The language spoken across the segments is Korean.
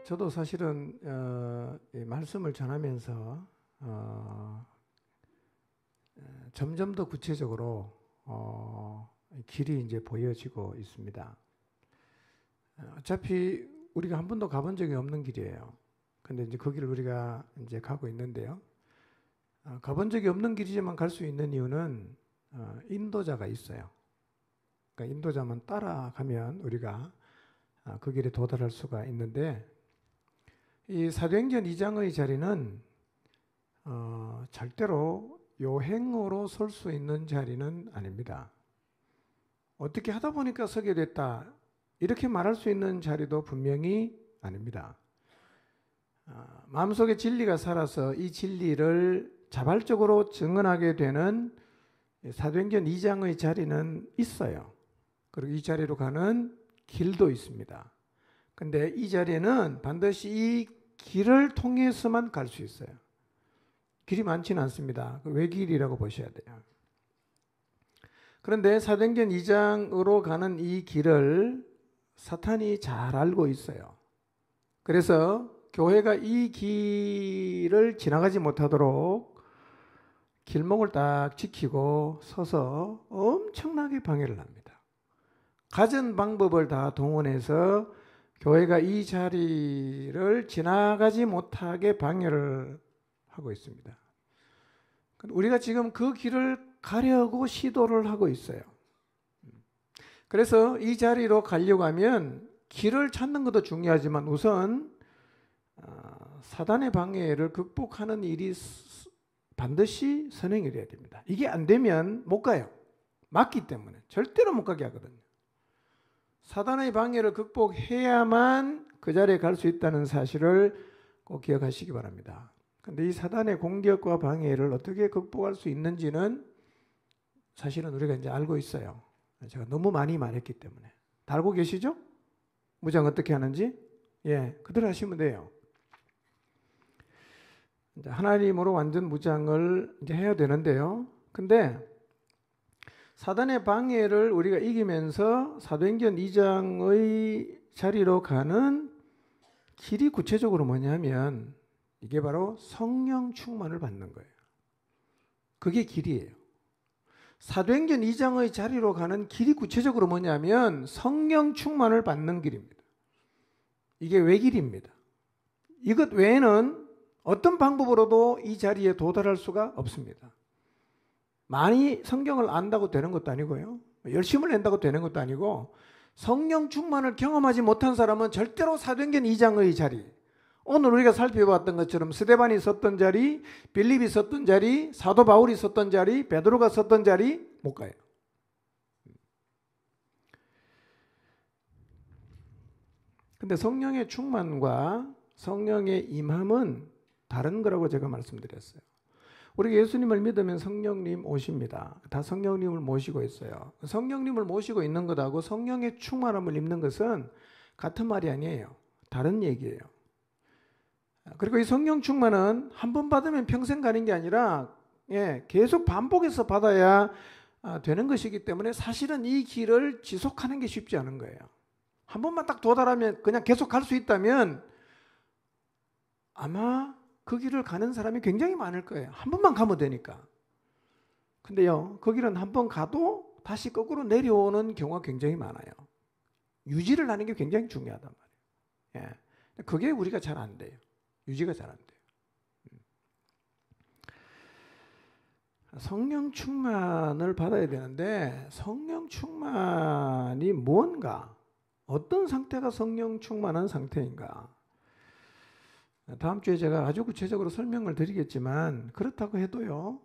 저도 사실은 이 말씀을 전하면서 점점 더 구체적으로 길이 이제 보여지고 있습니다. 어차피 우리가 한 번도 가본 적이 없는 길이에요. 근데 이제 그 길을 우리가 이제 가고 있는데요. 가본 적이 없는 길이지만 갈 수 있는 이유는 인도자가 있어요. 그러니까 인도자만 따라가면 우리가 그 길에 도달할 수가 있는데, 이 사도행전 2장의 자리는 절대로 요행으로 설 수 있는 자리는 아닙니다. 어떻게 하다 보니까 서게 됐다, 이렇게 말할 수 있는 자리도 분명히 아닙니다. 마음속에 진리가 살아서 이 진리를 자발적으로 증언하게 되는 사도행전 2장의 자리는 있어요. 그리고 이 자리로 가는 길도 있습니다. 근데 이 자리는 반드시 이 길을 통해서만 갈 수 있어요. 길이 많지는 않습니다. 외길이라고 보셔야 돼요. 그런데 사도행전 2장으로 가는 이 길을 사탄이 잘 알고 있어요. 그래서 교회가 이 길을 지나가지 못하도록 길목을 딱 지키고 서서 엄청나게 방해를 합니다. 가진 방법을 다 동원해서 교회가 이 자리를 지나가지 못하게 방해를 하고 있습니다. 우리가 지금 그 길을 가려고 시도를 하고 있어요. 그래서 이 자리로 가려고 하면 길을 찾는 것도 중요하지만 우선 사단의 방해를 극복하는 일이 반드시 선행이 돼야 됩니다. 이게 안 되면 못 가요. 맞기 때문에 절대로 못 가게 하거든요. 사단의 방해를 극복해야만 그 자리에 갈 수 있다는 사실을 꼭 기억하시기 바랍니다. 그런데 이 사단의 공격과 방해를 어떻게 극복할 수 있는지는 사실은 우리가 이제 알고 있어요. 제가 너무 많이 말했기 때문에. 다 알고 계시죠? 무장 어떻게 하는지? 예, 그대로 하시면 돼요. 이제 하나님으로 완전 무장을 이제 해야 되는데요. 근데 사단의 방해를 우리가 이기면서 사도행전 2장의 자리로 가는 길이 구체적으로 뭐냐면 이게 바로 성령 충만을 받는 거예요. 그게 길이에요. 사도행전 2장의 자리로 가는 길이 구체적으로 뭐냐면 성령 충만을 받는 길입니다. 이게 외길입니다. 이것 외에는 어떤 방법으로도 이 자리에 도달할 수가 없습니다. 많이 성경을 안다고 되는 것도 아니고요. 열심을 낸다고 되는 것도 아니고 성령 충만을 경험하지 못한 사람은 절대로 사도행전 2장의 자리, 오늘 우리가 살펴봤던 것처럼 스데반이 섰던 자리, 빌립이 섰던 자리, 사도 바울이 섰던 자리, 베드로가 섰던 자리 못 가요. 근데 성령의 충만과 성령의 임함은 다른 거라고 제가 말씀드렸어요. 우리가 예수님을 믿으면 성령님 오십니다. 다 성령님을 모시고 있어요. 성령님을 모시고 있는 것하고 성령의 충만함을 입는 것은 같은 말이 아니에요. 다른 얘기예요. 그리고 이 성령 충만은 한 번 받으면 평생 가는 게 아니라 계속 반복해서 받아야 되는 것이기 때문에 사실은 이 길을 지속하는 게 쉽지 않은 거예요. 한 번만 딱 도달하면 그냥 계속 갈 수 있다면 아마 그 길을 가는 사람이 굉장히 많을 거예요. 한 번만 가면 되니까. 근데요, 그 길은 한 번 가도 다시 거꾸로 내려오는 경우가 굉장히 많아요. 유지를 하는 게 굉장히 중요하단 말이에요. 그게 우리가 잘 안 돼요. 유지가 잘 안 돼요. 성령 충만을 받아야 되는데 성령 충만이 뭔가, 어떤 상태가 성령 충만한 상태인가? 다음 주에 제가 아주 구체적으로 설명을 드리겠지만 그렇다고 해도요,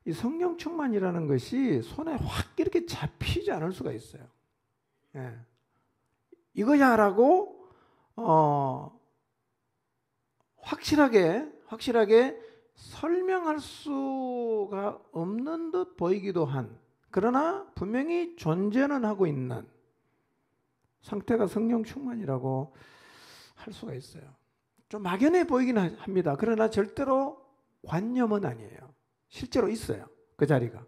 이 성령 충만이라는 것이 손에 확 이렇게 잡히지 않을 수가 있어요. 이거야라고 확실하게 설명할 수가 없는 듯 보이기도 한, 그러나 분명히 존재는 하고 있는 상태가 성령 충만이라고 할 수가 있어요. 좀 막연해 보이긴 합니다. 그러나 절대로 관념은 아니에요. 실제로 있어요. 그 자리가.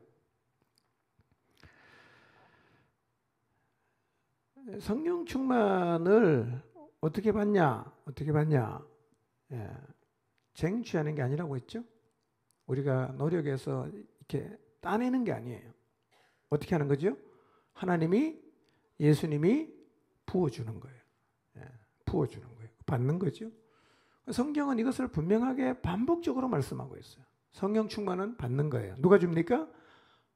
성령 충만을 어떻게 받냐? 어떻게 받냐? 예, 쟁취하는 게 아니라고 했죠? 우리가 노력해서 이렇게 따내는 게 아니에요. 어떻게 하는 거죠? 하나님이, 예수님이 부어주는 거예요. 예, 부어주는 거예요. 받는 거죠. 성경은 이것을 분명하게 반복적으로 말씀하고 있어요. 성령 충만은 받는 거예요. 누가 줍니까?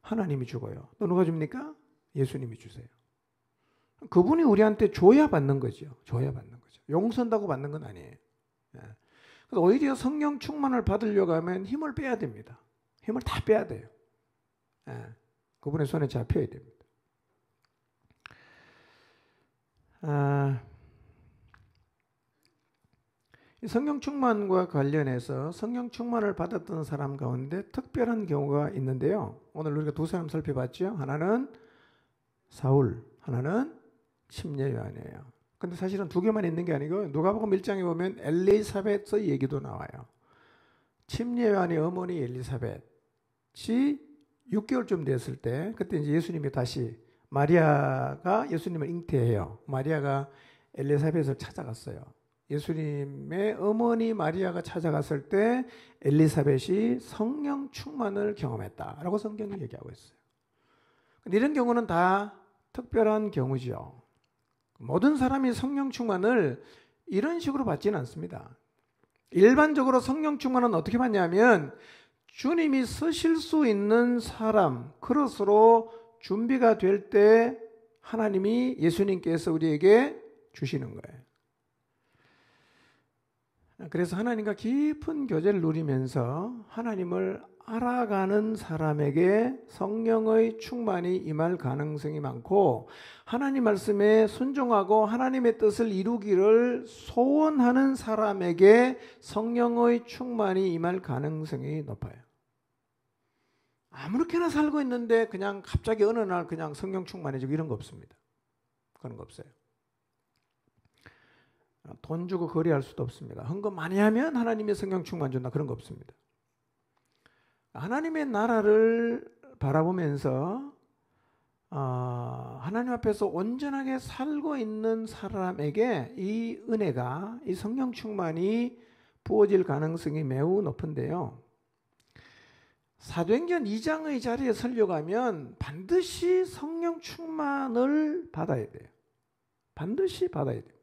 하나님이 주고요. 또 누가 줍니까? 예수님이 주세요. 그분이 우리한테 줘야 받는 거죠. 줘야 받는 거죠. 용서한다고 받는 건 아니에요. 예. 그래서 오히려 성령 충만을 받으려고 하면 힘을 빼야 됩니다. 힘을 다 빼야 돼요. 예. 그분의 손에 잡혀야 됩니다. 성령 충만과 관련해서 성령 충만을 받았던 사람 가운데 특별한 경우가 있는데요. 오늘 우리가 두 사람 살펴봤죠. 하나는 사울, 하나는 침례 요한이에요. 근데 사실은 두 개만 있는 게 아니고 누가복음 1장에 보면 엘리사벳의 얘기도 나와요. 침례 요한의 어머니 엘리사벳이 6개월쯤 됐을 때, 그때 이제 예수님이 다시, 마리아가 예수님을 잉태해요. 마리아가 엘리사벳을 찾아갔어요. 예수님의 어머니 마리아가 찾아갔을 때 엘리사벳이 성령 충만을 경험했다라고 성경이 얘기하고 있어요. 이런 경우는 다 특별한 경우죠. 모든 사람이 성령 충만을 이런 식으로 받지는 않습니다. 일반적으로 성령 충만은 어떻게 받냐면 주님이 쓰실 수 있는 사람, 그릇으로 준비가 될 때 하나님이, 예수님께서 우리에게 주시는 거예요. 그래서 하나님과 깊은 교제를 누리면서 하나님을 알아가는 사람에게 성령의 충만이 임할 가능성이 많고, 하나님 말씀에 순종하고 하나님의 뜻을 이루기를 소원하는 사람에게 성령의 충만이 임할 가능성이 높아요. 아무렇게나 살고 있는데 그냥 갑자기 어느 날 그냥 성령 충만해지고 이런 거 없습니다. 그런 거 없어요. 돈 주고 거래할 수도 없습니다. 헌금 많이 하면 하나님의 성령 충만 준다, 그런 거 없습니다. 하나님의 나라를 바라보면서 하나님 앞에서 온전하게 살고 있는 사람에게 이 은혜가, 이 성령 충만이 부어질 가능성이 매우 높은데요. 사도행전 2장의 자리에 서려고 하면 반드시 성령 충만을 받아야 돼요. 반드시 받아야 됩니다.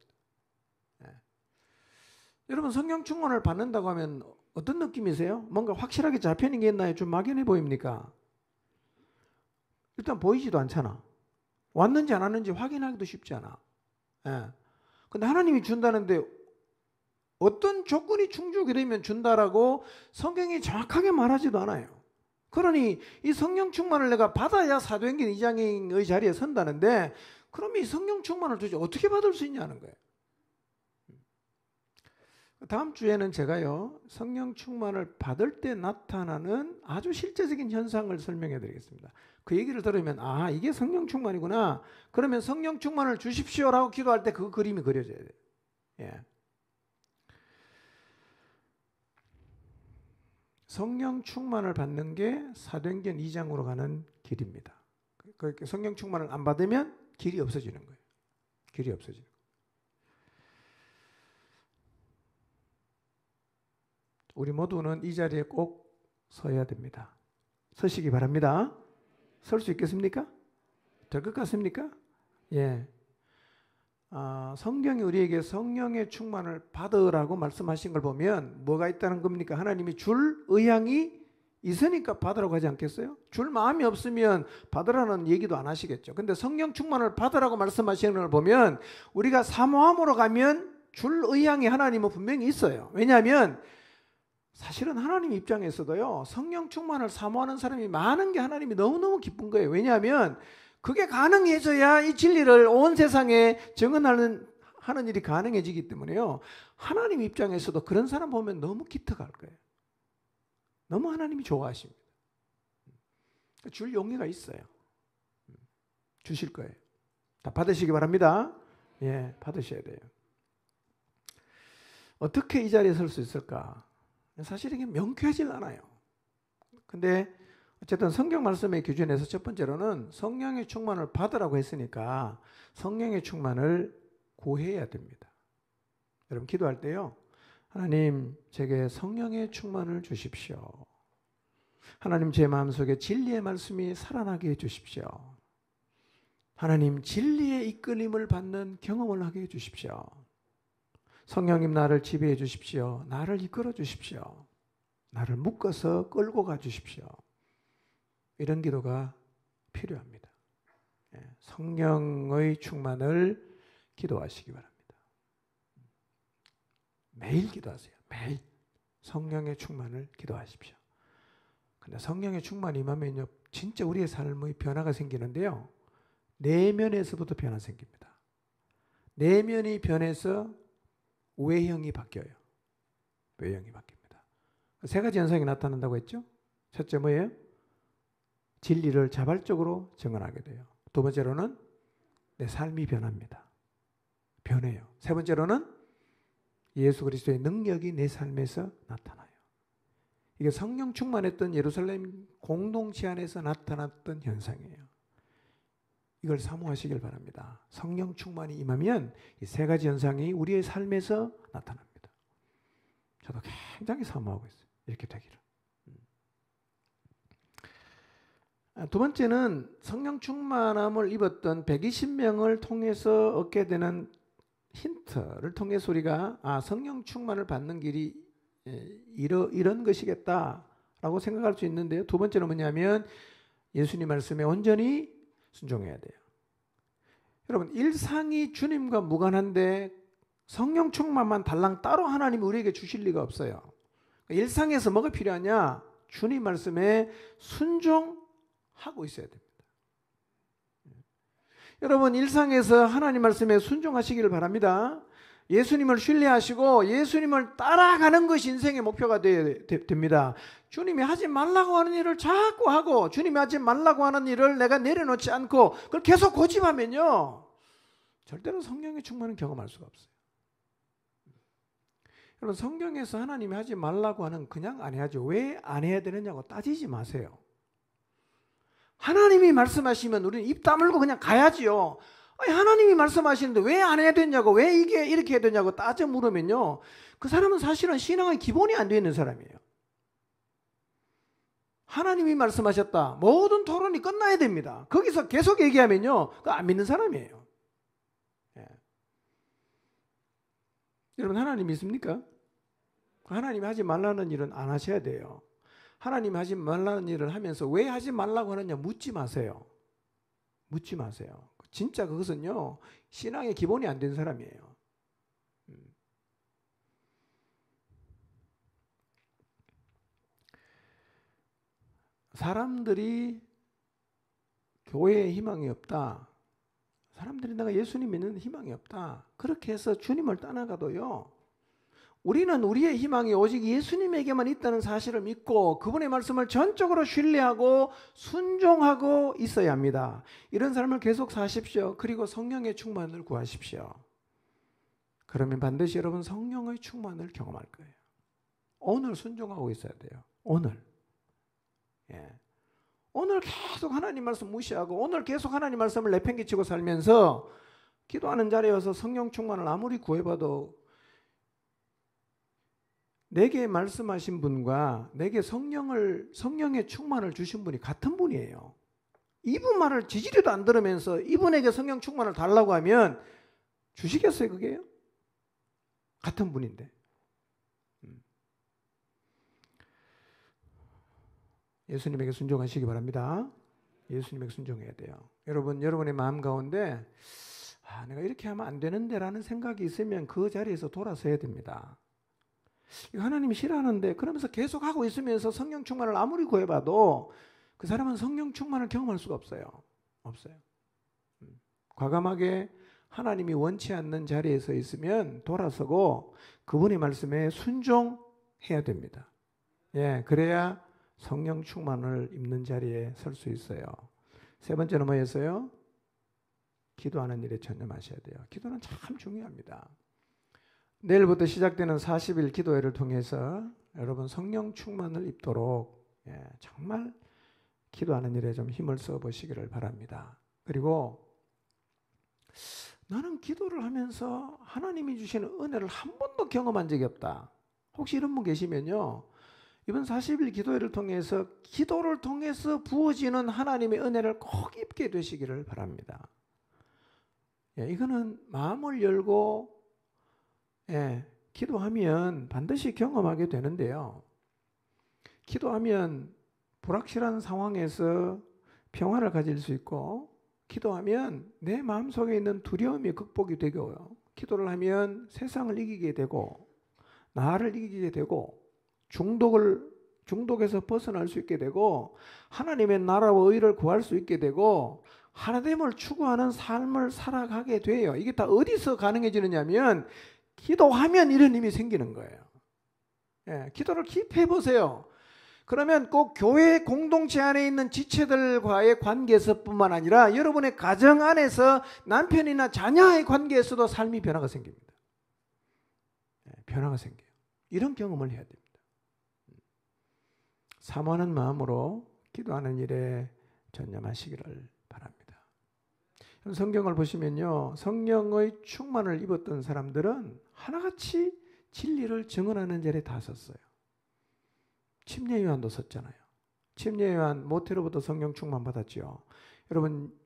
여러분, 성령 충만을 받는다고 하면 어떤 느낌이세요? 뭔가 확실하게 잡히는 게 있나요? 좀 막연해 보입니까? 일단 보이지도 않잖아. 왔는지 안 왔는지 확인하기도 쉽지 않아. 근데 하나님이 준다는데 어떤 조건이 충족이 되면 준다라고 성경이 정확하게 말하지도 않아요. 그러니 이 성령 충만을 내가 받아야 사도행전 2장의 자리에 선다는데, 그럼 이 성령 충만을 도대체 어떻게 받을 수 있냐는 거예요. 다음 주에는 제가요, 성령 충만을 받을 때 나타나는 아주 실제적인 현상을 설명해 드리겠습니다. 그 얘기를 들으면 이게 성령 충만이구나. 그러면 성령 충만을 주십시오라고 기도할 때 그 그림이 그려져야 돼요. 예. 성령 충만을 받는 게 사도행전 2장으로 가는 길입니다. 그러니까 성령 충만을 안 받으면 길이 없어지는 거예요. 길이 없어지는 거예요. 우리 모두는 이 자리에 꼭 서야 됩니다. 서시기 바랍니다. 설 수 있겠습니까? 될 것 같습니까? 예. 성경이 우리에게 성령의 충만을 받으라고 말씀하신 걸 보면 뭐가 있다는 겁니까? 하나님이 줄 의향이 있으니까 받으라고 하지 않겠어요? 줄 마음이 없으면 받으라는 얘기도 안 하시겠죠. 근데 성령 충만을 받으라고 말씀하시는 걸 보면 우리가 사모함으로 가면 줄 의향이 하나님은 분명히 있어요. 왜냐하면 사실은 하나님 입장에서도요, 성령 충만을 사모하는 사람이 많은 게 하나님이 너무너무 기쁜 거예요. 왜냐하면 그게 가능해져야 이 진리를 온 세상에 증언하는 일이 가능해지기 때문에요. 하나님 입장에서도 그런 사람 보면 너무 기특할 거예요. 너무 하나님이 좋아하십니다. 줄 용기가 있어요. 주실 거예요. 다 받으시기 바랍니다. 예, 받으셔야 돼요. 어떻게 이 자리에 설 수 있을까? 사실 이게 명쾌하지 않아요. 근데 어쨌든 성경 말씀의 기준에서 첫 번째로는 성령의 충만을 받으라고 했으니까 성령의 충만을 구해야 됩니다. 여러분 기도할 때요. 하나님 제게 성령의 충만을 주십시오. 하나님 제 마음속에 진리의 말씀이 살아나게 해주십시오. 하나님 진리의 이끌림을 받는 경험을 하게 해주십시오. 성령님 나를 지배해 주십시오. 나를 이끌어 주십시오. 나를 묶어서 끌고 가 주십시오. 이런 기도가 필요합니다. 성령의 충만을 기도하시기 바랍니다. 매일 기도하세요. 매일 성령의 충만을 기도하십시오. 근데 성령의 충만이 임하면요, 진짜 우리의 삶의 변화가 생기는데요. 내면에서부터 변화 생깁니다. 내면이 변해서 외형이 바뀌어요. 외형이 바뀝니다. 세 가지 현상이 나타난다고 했죠. 첫째 뭐예요? 진리를 자발적으로 증언하게 돼요. 두 번째로는 내 삶이 변합니다. 변해요. 세 번째로는 예수 그리스도의 능력이 내 삶에서 나타나요. 이게 성령 충만했던 예루살렘 공동체 안에서 나타났던 현상이에요. 이걸 사모하시길 바랍니다. 성령 충만이 임하면 이 세 가지 현상이 우리의 삶에서 나타납니다. 저도 굉장히 사모하고 있어요. 이렇게 되기를. 두 번째는 성령 충만함을 입었던 120명을 통해서 얻게 되는 힌트를 통해서 우리가 성령 충만을 받는 길이 이런 것이겠다라고 생각할 수 있는데요. 두 번째는 뭐냐면 예수님 말씀에 온전히 순종해야 돼요. 여러분 일상이 주님과 무관한데 성령 충만만 달랑 따로 하나님이 우리에게 주실 리가 없어요. 일상에서 뭐가 필요하냐? 주님 말씀에 순종하고 있어야 됩니다. 여러분 일상에서 하나님 말씀에 순종하시기를 바랍니다. 예수님을 신뢰하시고 예수님을 따라가는 것이 인생의 목표가 됩니다. 주님이 하지 말라고 하는 일을 자꾸 하고 주님이 하지 말라고 하는 일을 내가 내려놓지 않고 그걸 계속 고집하면요, 절대로 성령의 충만은 경험할 수가 없어요. 여러분 성경에서 하나님이 하지 말라고 하는 그냥 안 해야죠. 왜 안 해야 되느냐고 따지지 마세요. 하나님이 말씀하시면 우리는 입 다물고 그냥 가야지요. 아니, 하나님이 말씀하시는데 왜 안 해야 되냐고, 왜 이게 이렇게 해야 되냐고 따져 물으면요, 그 사람은 사실은 신앙의 기본이 안 되어 있는 사람이에요. 하나님이 말씀하셨다. 모든 토론이 끝나야 됩니다. 거기서 계속 얘기하면요, 그거 안 믿는 사람이에요. 예. 여러분 하나님 믿습니까? 하나님이 하지 말라는 일은 안 하셔야 돼요. 하나님이 하지 말라는 일을 하면서 왜 하지 말라고 하느냐 묻지 마세요. 묻지 마세요. 진짜 그것은요, 신앙의 기본이 안 된 사람이에요. 사람들이 교회에 희망이 없다. 사람들이 내가 예수님 믿는 희망이 없다. 그렇게 해서 주님을 떠나가도요, 우리는 우리의 희망이 오직 예수님에게만 있다는 사실을 믿고 그분의 말씀을 전적으로 신뢰하고 순종하고 있어야 합니다. 이런 삶을 계속 사십시오. 그리고 성령의 충만을 구하십시오. 그러면 반드시 여러분 성령의 충만을 경험할 거예요. 오늘 순종하고 있어야 돼요. 오늘. 예. 오늘 계속 하나님 말씀 무시하고 오늘 계속 하나님 말씀을 내팽개치고 살면서 기도하는 자리에 와서 성령 충만을 아무리 구해봐도 내게 말씀하신 분과 내게 성령의 충만을 주신 분이 같은 분이에요. 이분 말을 지지리도 안 들으면서 이분에게 성령 충만을 달라고 하면 주시겠어요, 그게요? 같은 분인데. 예수님에게 순종하시기 바랍니다. 예수님에게 순종해야 돼요. 여러분의 마음 가운데 내가 이렇게 하면 안 되는데 라는 생각이 있으면 그 자리에서 돌아서야 됩니다. 이거 하나님이 싫어하는데 그러면서 계속 하고 있으면서 성령 충만을 아무리 구해봐도 그 사람은 성령 충만을 경험할 수가 없어요. 없어요. 과감하게 하나님이 원치 않는 자리에서 있으면 돌아서고 그분의 말씀에 순종해야 됩니다. 예, 그래야 성령 충만을 입는 자리에 설 수 있어요. 세 번째는 뭐였어요? 기도하는 일에 전념하셔야 돼요. 기도는 참 중요합니다. 내일부터 시작되는 40일 기도회를 통해서 여러분 성령 충만을 입도록 정말 기도하는 일에 좀 힘을 써 보시기를 바랍니다. 그리고 나는 기도를 하면서 하나님이 주시는 은혜를 한 번도 경험한 적이 없다. 혹시 이런 분 계시면요, 이번 40일 기도회를 통해서 기도를 통해서 부어지는 하나님의 은혜를 꼭 입게 되시기를 바랍니다. 이거는 마음을 열고 기도하면 반드시 경험하게 되는데요. 기도하면 불확실한 상황에서 평안을 가질 수 있고, 기도하면 내 마음속에 있는 두려움이 극복이 되고요. 기도를 하면 세상을 이기게 되고 나를 이기게 되고 중독에서 벗어날 수 있게 되고 하나님의 나라와 의를 구할 수 있게 되고 하나님을 추구하는 삶을 살아가게 돼요. 이게 다 어디서 가능해지느냐면 기도하면 이런 힘이 생기는 거예요. 기도를 깊이 해보세요. 그러면 꼭 교회 공동체 안에 있는 지체들과의 관계에서뿐만 아니라 여러분의 가정 안에서 남편이나 자녀의 관계에서도 삶이 변화가 생깁니다. 변화가 생겨요. 이런 경험을 해야 됩니다. 사모하는 마음으로 기도하는 일에 전념하시기를 바랍니다. 성경을 보시면요, 성령의 충만을 입었던 사람들은 하나같이 진리를 증언하는 자리에 다 섰어요. 침례 요한도 섰잖아요. 침례 요한 모태로부터 성령 충만 받았죠. 여러분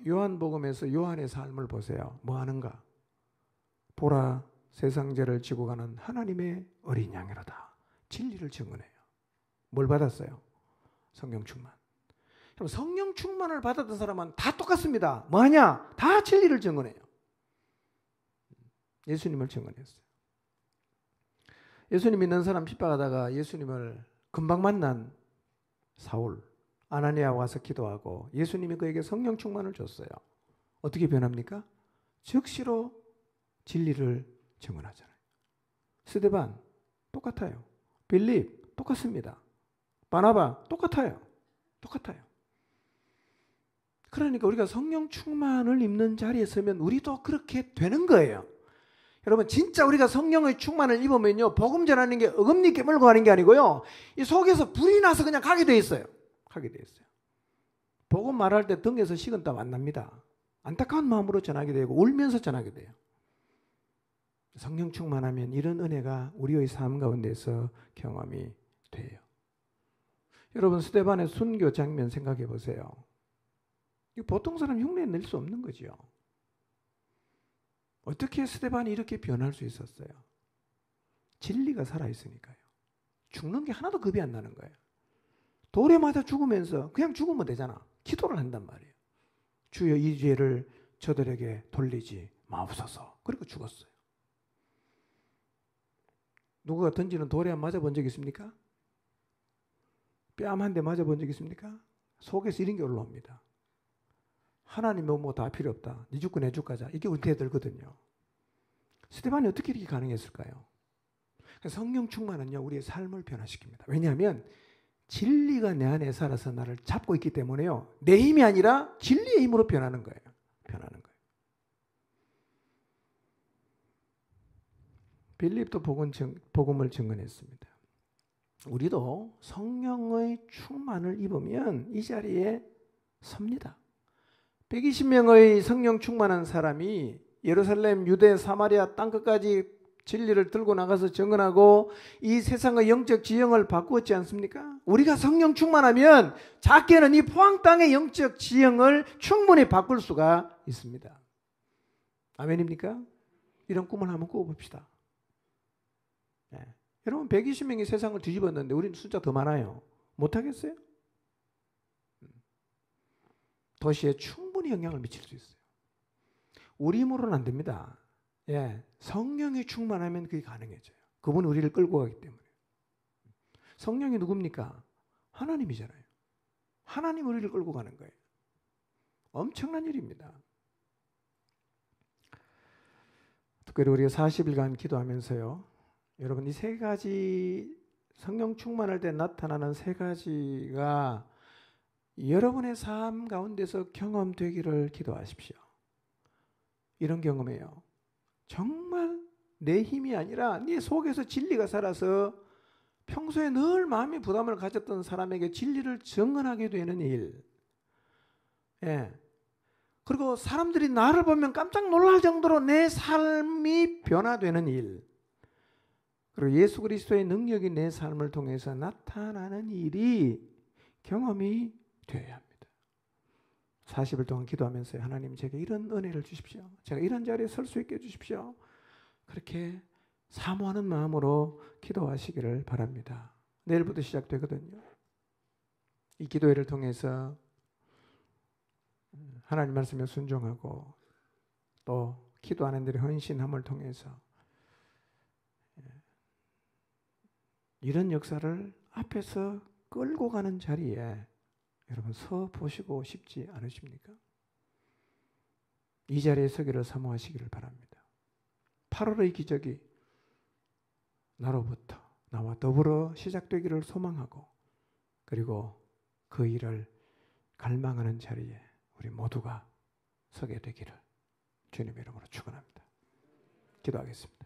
요한복음에서 요한의 삶을 보세요. 뭐 하는가? 보라, 세상 죄를 지고 가는 하나님의 어린 양이로다. 진리를 증언해요. 뭘 받았어요? 성령 충만. 그럼 성령 충만을 받았던 사람은 다 똑같습니다. 뭐하냐? 다 진리를 증언해요. 예수님을 증언했어요. 예수님 믿는 사람 핍박하다가 예수님을 금방 만난 사울, 아나니아 와서 기도하고 예수님이 그에게 성령 충만을 줬어요. 어떻게 변합니까? 즉시로 진리를 증언하잖아요. 스데반 똑같아요. 빌립 똑같습니다. 바나바 똑같아요. 똑같아요. 그러니까 우리가 성령 충만을 입는 자리에 서면 우리도 그렇게 되는 거예요. 여러분, 진짜 우리가 성령의 충만을 입으면요, 복음 전하는 게 어금니 깨물고 하는 게 아니고요, 이 속에서 불이 나서 그냥 가게 돼 있어요. 가게 돼 있어요. 복음 말할 때 등에서 식은땀 안 납니다. 안타까운 마음으로 전하게 되고 울면서 전하게 돼요. 성령 충만하면 이런 은혜가 우리의 삶 가운데서 경험이 돼요. 여러분, 스데반의 순교 장면 생각해 보세요. 이거 보통 사람 흉내 낼 수 없는 거죠. 어떻게 스데반이 이렇게 변할 수 있었어요? 진리가 살아있으니까요. 죽는 게 하나도 겁이 안 나는 거예요. 돌에 맞아 죽으면서 그냥 죽으면 되잖아. 기도를 한단 말이에요. 주여, 이 죄를 저들에게 돌리지 마옵소서. 그리고 죽었어요. 누구가 던지는 돌에 맞아 본 적 있습니까? 뺨 한 대 맞아 본 적 있습니까? 속에서 이런 게 올라옵니다. 하나님 뭐 다 필요 없다. 네 죽고 내 죽고 하자. 이게 은퇴 들거든요. 스데반이 어떻게 이렇게 가능했을까요? 성령 충만은요, 우리의 삶을 변화시킵니다. 왜냐하면 진리가 내 안에 살아서 나를 잡고 있기 때문에요, 내 힘이 아니라 진리의 힘으로 변하는 거예요. 변하는 거예요. 빌립도 복음을 증언했습니다. 우리도 성령의 충만을 입으면 이 자리에 섭니다. 120명의 성령 충만한 사람이 예루살렘, 유대, 사마리아 땅끝까지 진리를 들고 나가서 증언하고 이 세상의 영적 지형을 바꾸었지 않습니까? 우리가 성령 충만하면 작게는 이 포항 땅의 영적 지형을 충분히 바꿀 수가 있습니다. 아멘입니까? 이런 꿈을 한번 꾸어봅시다. 네. 여러분, 120명이 세상을 뒤집었는데 우리는 숫자 더 많아요. 못하겠어요? 도시에 충분히 영향을 미칠 수 있어요. 우리 힘으로는 안 됩니다. 성령이 충만하면 그게 가능해져요. 그분이 우리를 끌고 가기 때문에. 성령이 누굽니까? 하나님이잖아요. 하나님 우리를 끌고 가는 거예요. 엄청난 일입니다. 특별히 우리가 40일간 기도하면서요, 여러분, 이 세 가지, 성령 충만할 때 나타나는 세 가지가 여러분의 삶 가운데서 경험되기를 기도하십시오. 이런 경험이에요. 정말 내 힘이 아니라 네 속에서 진리가 살아서 평소에 늘 마음의 부담을 가졌던 사람에게 진리를 증언하게 되는 일. 그리고 사람들이 나를 보면 깜짝 놀랄 정도로 내 삶이 변화되는 일, 그리고 예수 그리스도의 능력이 내 삶을 통해서 나타나는 일이 경험이 되어야 합니다. 40일 동안 기도하면서 하나님 제게 이런 은혜를 주십시오. 제가 이런 자리에 설 수 있게 해주십시오. 그렇게 사모하는 마음으로 기도하시기를 바랍니다. 내일부터 시작되거든요. 이 기도회를 통해서 하나님 말씀에 순종하고 또 기도하는 들의 헌신함을 통해서 이런 역사를 앞에서 끌고 가는 자리에 여러분 서 보시고 싶지 않으십니까? 이 자리에 서기를 사모하시기를 바랍니다. 8월의 기적이 나로부터 나와 더불어 시작되기를 소망하고 그리고 그 일을 갈망하는 자리에 우리 모두가 서게 되기를 주님의 이름으로 축원합니다. 기도하겠습니다.